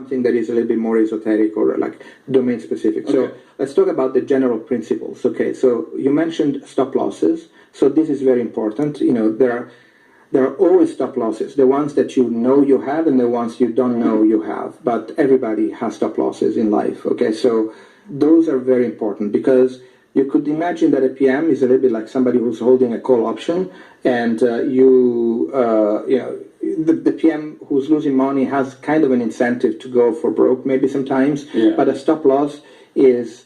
something that is a little bit more esoteric or like domain specific. So let's talk about the general principles. Okay, so you mentioned stop losses. So this is very important. You know, there are always stop losses, the ones that you know you have and the ones you don't know you have. But everybody has stop losses in life. Okay, so those are very important because you could imagine that a PM is a little bit like somebody who's holding a call option, and the PM who's losing money has kind of an incentive to go for broke maybe sometimes, but a stop loss is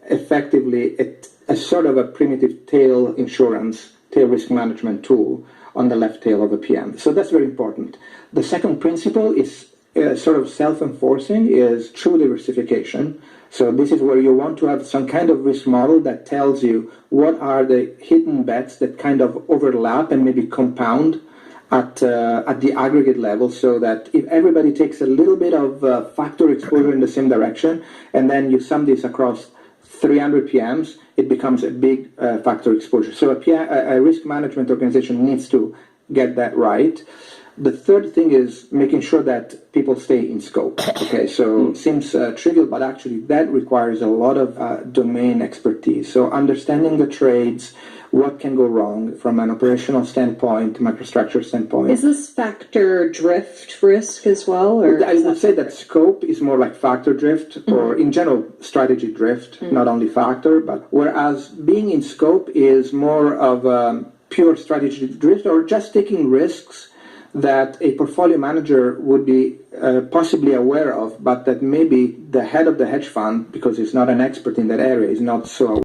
effectively a sort of a primitive tail risk management tool on the left tail of a PM. So that's very important. The second principle is sort of self-enforcing, is true diversification. So this is where you want to have some kind of risk model that tells you what are the hidden bets that kind of overlap and maybe compound at the aggregate level, so that if everybody takes a little bit of factor exposure in the same direction, and then you sum this across 300 PMs, it becomes a big factor exposure. So a risk management organization needs to get that right. The third thing is making sure that people stay in scope. Okay, so it seems trivial, but actually that requires a lot of domain expertise. So understanding the trades, what can go wrong from an operational standpoint, microstructure standpoint. Is this factor drift risk as well? Or I would say that scope is more like factor drift, or in general strategy drift, not only factor, but whereas being in scope is more of pure strategy drift, or just taking risks that a portfolio manager would be possibly aware of, but that maybe the head of the hedge fund, because he's not an expert in that area, is not so aware.